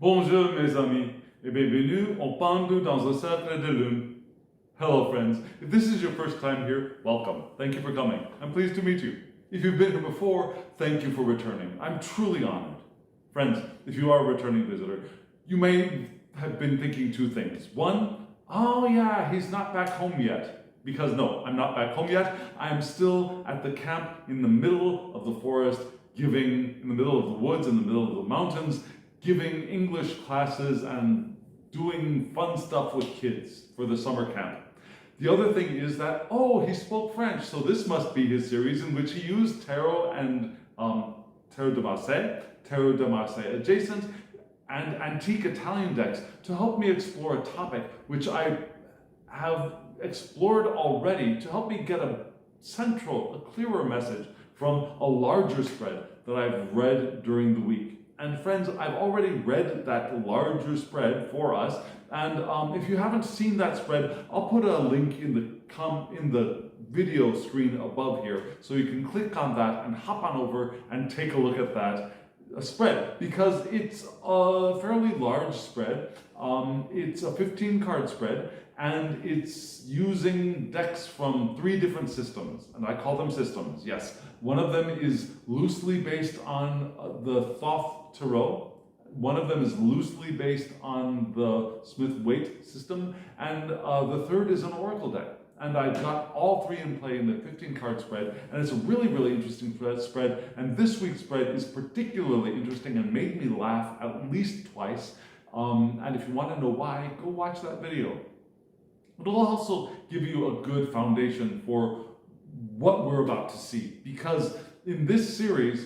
Bonjour mes amis, et bienvenue au Pendu dans le Cercle de Lune. Hello friends, if this is your first time here, welcome. Thank you for coming. I'm pleased to meet you. If you've been here before, thank you for returning. I'm truly honored. Friends, if you are a returning visitor, you may have been thinking two things. One, oh yeah, he's not back home yet. Because no, I'm not back home yet. I am still at the camp in the middle of the forest, giving, in the middle of the woods, in the middle of the mountains, giving English classes and doing fun stuff with kids for the summer camp. The other thing is that, oh, he spoke French, so this must be his series in which he used tarot and Tarot de Marseille adjacent, and antique Italian decks to help me explore a topic which I have explored already to help me get a clearer message from a larger spread that I've read during the week. And friends, I've already read that larger spread for us, and if you haven't seen that spread, I'll put a link in the video screen above here, so you can click on that and hop on over and take a look at that spread, because it's a fairly large spread. It's a 15-card spread, and it's using decks from 3 different systems, and I call them systems, yes. One of them is loosely based on the Thoth Tarot. One of them is loosely based on the Smith-Waite system, and the third is an Oracle deck. And I've got all 3 in play in the 15-card spread, and it's a really, really interesting spread. And this week's spread is particularly interesting and made me laugh at least twice. And if you want to know why, go watch that video. It'll also give you a good foundation for what we're about to see, because in this series,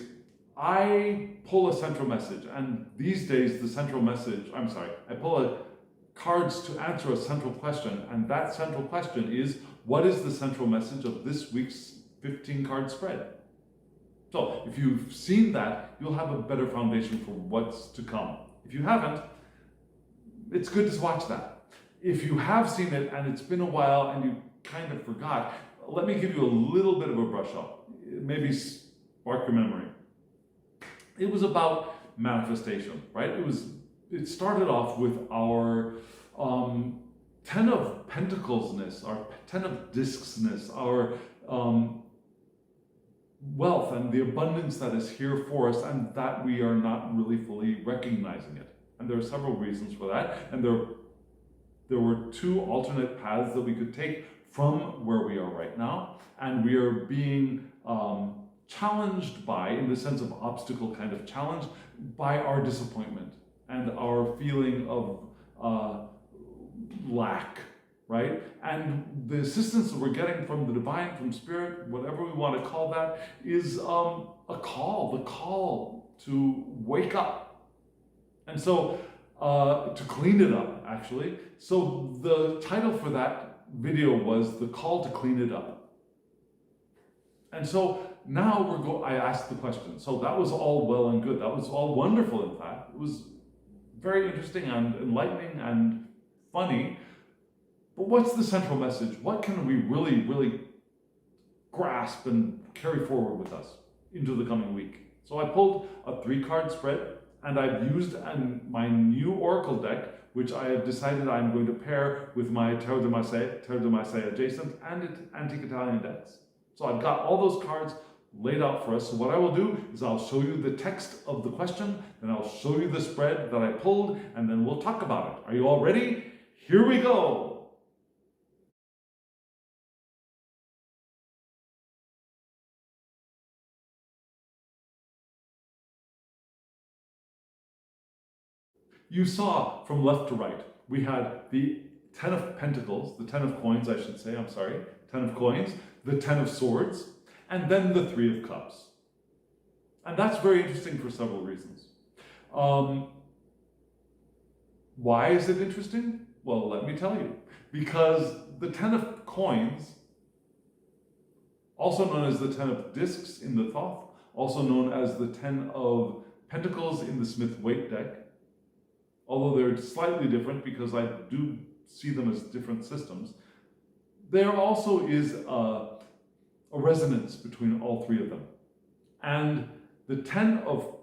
I pull a central message, and these days the central message, I pull cards to answer a central question, and that central question is, what is the central message of this week's 15-card spread? So if you've seen that, you'll have a better foundation for what's to come. If you haven't, it's good to watch that. If you have seen it and it's been a while and you kind of forgot, let me give you a little bit of a brush up, maybe spark your memory. It was about manifestation, right? It started off with our 10 of Pentacles-ness, our 10 of Discs-ness, our wealth and the abundance that is here for us, and that we are not really fully recognizing it. And there are several reasons for that, and there were 2 alternate paths that we could take from where we are right now, and we are being challenged by, in the sense of obstacle kind of challenge, by our disappointment and our feeling of lack, right? And the assistance that we're getting from the divine, from spirit, whatever we want to call that, is a call, the call to wake up. And so, to clean it up, actually. So the title for that video was The Call to Clean It Up. And so now I asked the question. So that was all well and good. That was all wonderful, in fact. It was very interesting and enlightening and funny. But what's the central message? What can we really, really grasp and carry forward with us into the coming week? So I pulled a 3-card spread, and I've used my new Oracle deck, which I have decided I'm going to pair with my Tarot de Marseille adjacent, and antique Italian decks. So I've got all those cards laid out for us. So what I will do is I'll show you the text of the question, then I'll show you the spread that I pulled, and then we'll talk about it. Are you all ready? Here we go! You saw from left to right, we had the 10 of Pentacles, the 10 of Coins, I should say, 10 of Coins, the 10 of Swords, and then the 3 of Cups. And that's very interesting for several reasons. Why is it interesting? Well, let me tell you. Because the 10 of Coins, also known as the 10 of Discs in the Thoth, also known as the 10 of Pentacles in the Smith-Waite deck, although they're slightly different because I do see them as different systems, there also is a resonance between all 3 of them. And the 10 of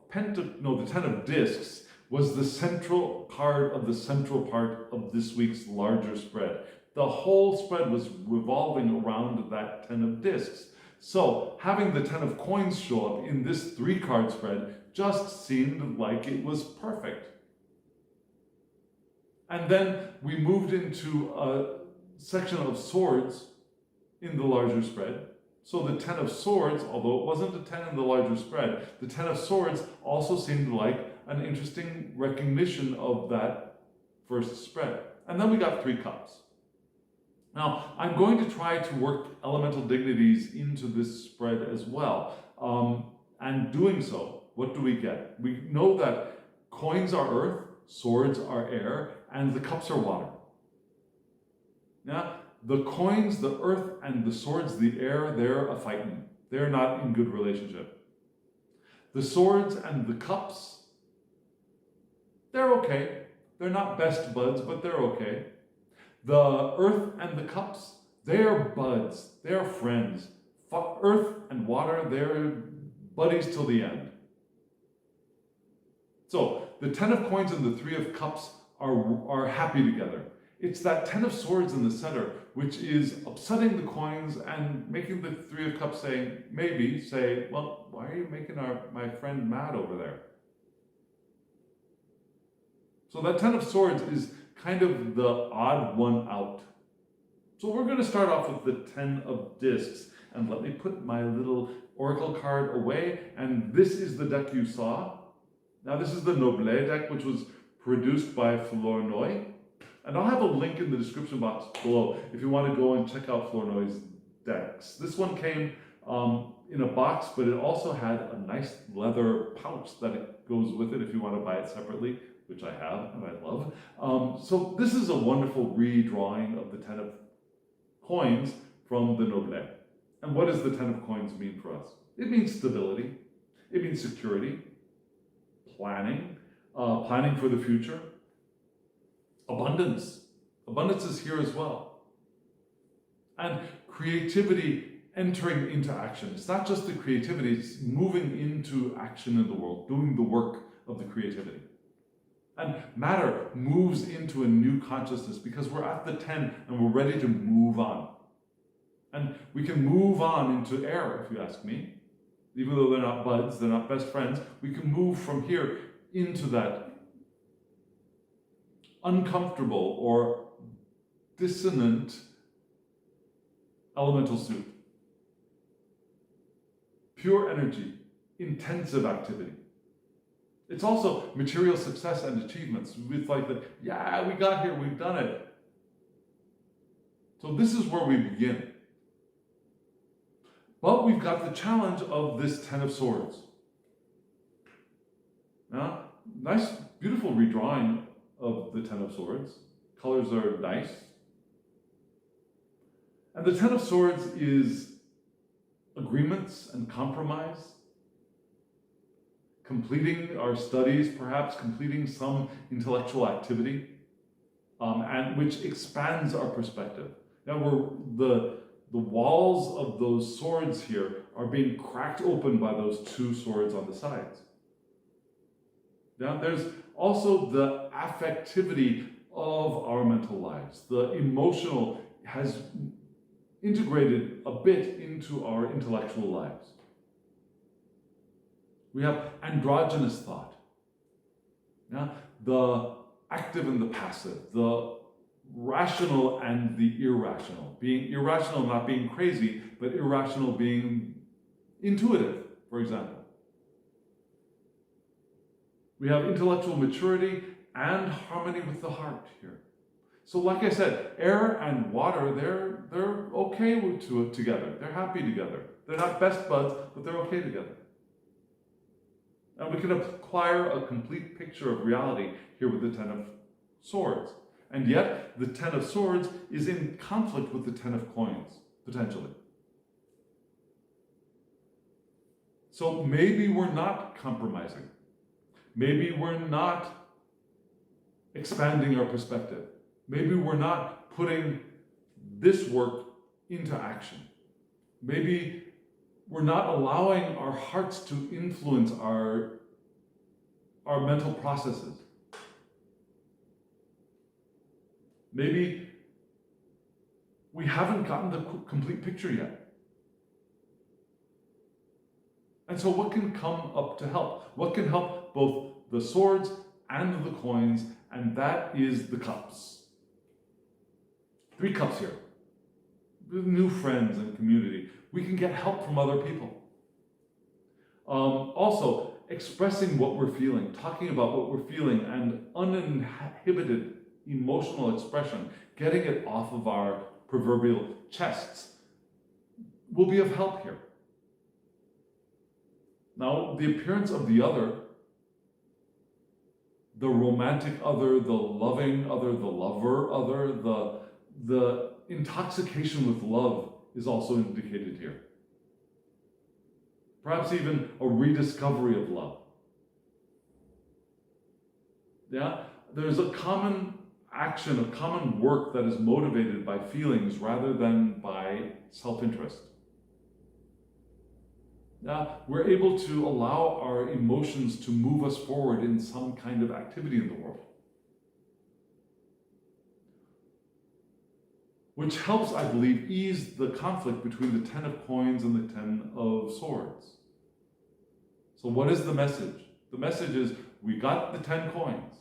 Discs was the central card of the central part of this week's larger spread. The whole spread was revolving around that 10 of discs. So having the 10 of coins show up in this 3-card spread just seemed like it was perfect. And then we moved into a section of swords in the larger spread. So the 10 of swords, although it wasn't a 10 in the larger spread, the 10 of swords also seemed like an interesting recognition of that first spread. And then we got 3 cups. Now, I'm going to try to work elemental dignities into this spread as well. And doing so, what do we get? We know that coins are earth, swords are air, and the cups are water. Now, the coins, the earth, and the swords, the air, they're a fighting. They're not in good relationship. The swords and the cups, they're okay. They're not best buds, but they're okay. The earth and the cups, they're buds. They're friends. Earth and water, they're buddies till the end. So the 10 of coins and the 3 of cups are happy together. It's that 10 of swords in the center, which is upsetting the coins and making the 3 of cups say, well, why are you making my friend mad over there? So that 10 of swords is kind of the odd one out. So we're going to start off with the 10 of discs. And let me put my little oracle card away. And this is the deck you saw. Now this is the Noblet deck, which was produced by Flornoy. And I'll have a link in the description box below if you want to go and check out Flornoy's decks. This one came in a box, but it also had a nice leather pouch that it goes with it if you want to buy it separately, which I have and I love. So this is a wonderful redrawing of the 10 of coins from the Noblet. And what does the 10 of coins mean for us? It means stability. It means security, planning, planning for the future. Abundance. Abundance is here as well. And creativity entering into action. It's not just the creativity, it's moving into action in the world, doing the work of the creativity. And matter moves into a new consciousness because we're at the 10 and we're ready to move on. And we can move on into air, if you ask me. Even though they're not buds, they're not best friends, we can move from here into that uncomfortable or dissonant elemental suit. Pure energy, intensive activity. It's also material success and achievements. It's like yeah, we got here, we've done it. So this is where we begin. But we've got the challenge of this 10 of swords. Now, nice, beautiful redrawing of the 10 of swords. Colors are nice. And the 10 of swords is agreements and compromise. Completing our studies, perhaps completing some intellectual activity, and which expands our perspective. Now the walls of those swords here are being cracked open by those 2 swords on the sides. Now there's also the affectivity of our mental lives. The emotional has integrated a bit into our intellectual lives. We have androgynous thought. Yeah? The active and the passive, the rational and the irrational. Being irrational, not being crazy, but irrational being intuitive, for example. We have intellectual maturity and harmony with the heart here. So like I said, air and water, they're okay together. They're happy together. They're not best buds, but they're okay together. And we can acquire a complete picture of reality here with the 10 of swords. And yet, the 10 of swords is in conflict with the 10 of coins, potentially. So maybe we're not compromising. Maybe we're not expanding our perspective. Maybe we're not putting this work into action. Maybe we're not allowing our hearts to influence our our mental processes. Maybe we haven't gotten the complete picture yet. And so what can come up to help? What can help both the swords and the coins? And that is the cups. 3 cups here. With new friends and community. We can get help from other people. Also, expressing what we're feeling, talking about what we're feeling, and uninhibited emotional expression, getting it off of our proverbial chests, will be of help here. Now, the appearance of the other, the romantic other, the loving other, the lover other, the intoxication with love is also indicated here. Perhaps even a rediscovery of love. Yeah? There's a common action, a common work that is motivated by feelings rather than by self-interest. Now, we're able to allow our emotions to move us forward in some kind of activity in the world. Which helps, I believe, ease the conflict between the 10 of coins and the 10 of swords. So what is the message? The message is, we got the 10 coins.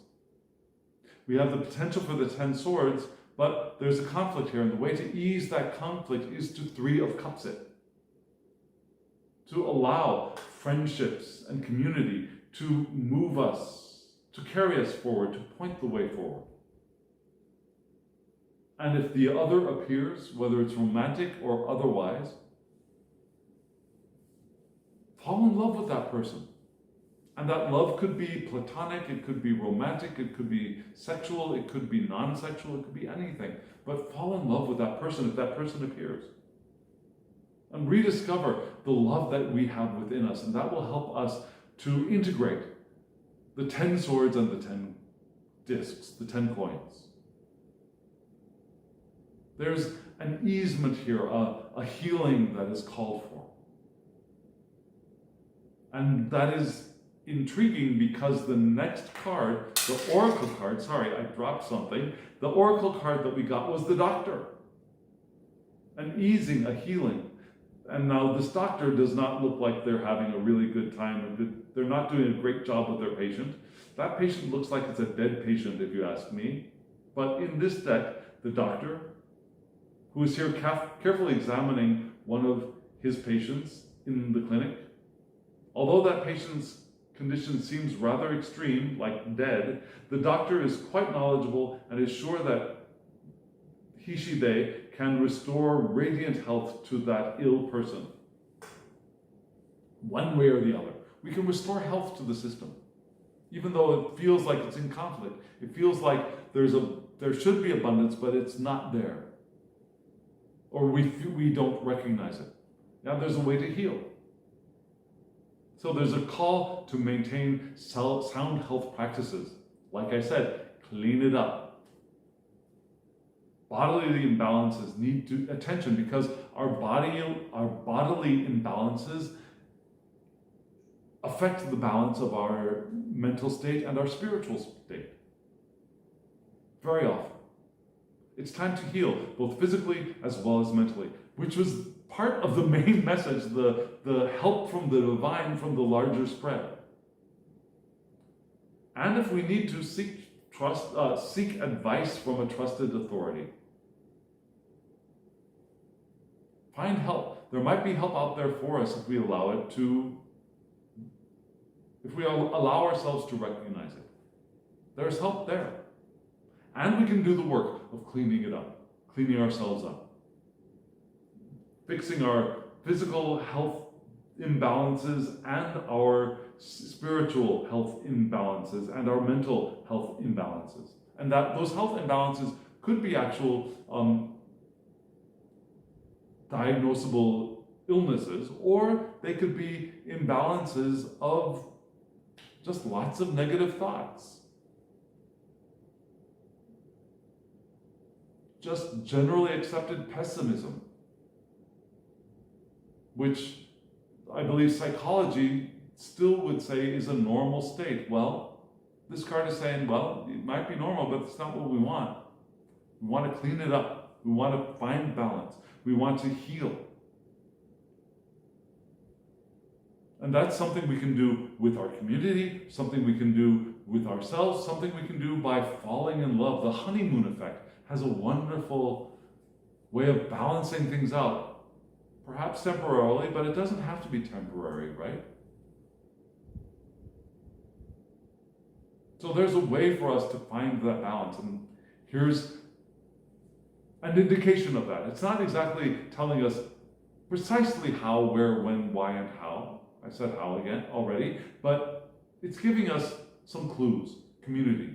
We have the potential for the 10 swords, but there's a conflict here, and the way to ease that conflict is to 3 of cups it. To allow friendships and community to move us, to carry us forward, to point the way forward. And if the other appears, whether it's romantic or otherwise, fall in love with that person. And that love could be platonic, it could be romantic, it could be sexual, it could be non-sexual, it could be anything. But fall in love with that person if that person appears. And rediscover the love that we have within us. And that will help us to integrate the 10 swords and the 10 discs, the 10 coins. There's an easement here, a healing that is called for. And that is intriguing because the next card, the oracle card, sorry, I dropped something. The oracle card that we got was the doctor. An easing, a healing. And now this doctor does not look like they're having a really good time. They're not doing a great job with their patient. That patient looks like it's a dead patient, if you ask me. But in this deck, the doctor, who is here carefully examining one of his patients in the clinic, although that patient's condition seems rather extreme, like dead, the doctor is quite knowledgeable and is sure that he, she, they can restore radiant health to that ill person. One way or the other. We can restore health to the system. Even though it feels like it's in conflict. It feels like there should be abundance, but it's not there. Or we don't recognize it. Now there's a way to heal. So there's a call to maintain sound health practices. Like I said, clean it up. Bodily imbalances need attention because our bodily imbalances affect the balance of our mental state and our spiritual state. Very often. It's time to heal, both physically as well as mentally, which was part of the main message, the help from the divine from the larger spread. And if we need to seek advice from a trusted authority, find help. There might be help out there for us if we allow ourselves to recognize it. There's help there. And we can do the work of cleaning it up, cleaning ourselves up, fixing our physical health imbalances and our spiritual health imbalances and our mental health imbalances. And that those health imbalances could be actual diagnosable illnesses, or they could be imbalances of just lots of negative thoughts. Just generally accepted pessimism, which I believe psychology still would say is a normal state. Well, this card is saying, well, it might be normal, but it's not what we want. We want to clean it up. We want to find balance. We want to heal. And that's something we can do with our community, something we can do with ourselves, something we can do by falling in love. The honeymoon effect has a wonderful way of balancing things out, perhaps temporarily, but it doesn't have to be temporary, right? So there's a way for us to find that balance, and here's an indication of that. It's not exactly telling us precisely how, where, when, why, and how. I said how again already, but it's giving us some clues. Community,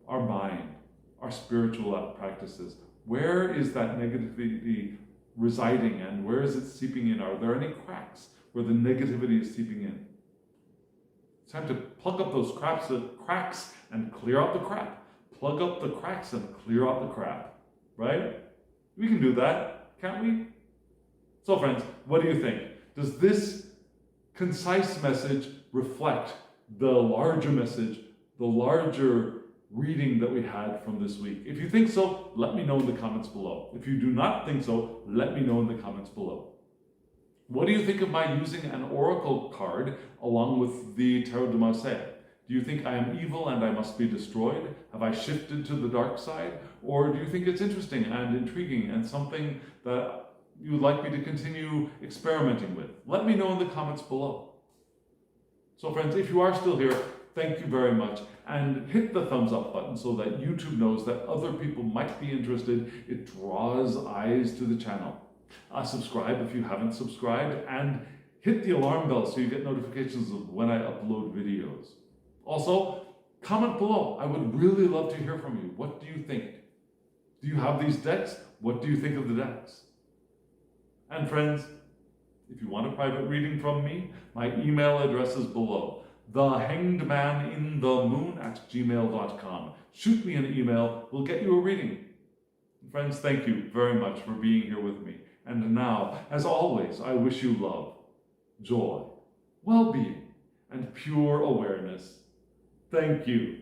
our mind, our spiritual practices. Where is that negativity residing, and where is it seeping in? Are there any cracks where the negativity is seeping in? It's time to plug up those cracks and clear out the crap. Plug up the cracks and clear out the crap, right? We can do that, can't we? So friends, what do you think? Does this concise message reflect the larger message, the larger reading that we had from this week? If you think so, let me know in the comments below. If you do not think so, let me know in the comments below. What do you think of my using an oracle card along with the Tarot de Marseille? Do you think I am evil and I must be destroyed? Have I shifted to the dark side? Or do you think it's interesting and intriguing and something that you would like me to continue experimenting with? Let me know in the comments below. So friends, if you are still here, thank you very much, and hit the thumbs up button so that YouTube knows that other people might be interested. It draws eyes to the channel. Subscribe if you haven't subscribed, and hit the alarm bell so you get notifications of when I upload videos. Also, comment below. I would really love to hear from you. What do you think? Do you have these decks? What do you think of the decks? And friends, if you want a private reading from me, my email address is below. thehangedmaninthemoon@gmail.com. Shoot me an email, we'll get you a reading. Friends, thank you very much for being here with me. And now, as always, I wish you love, joy, well-being, and pure awareness. Thank you.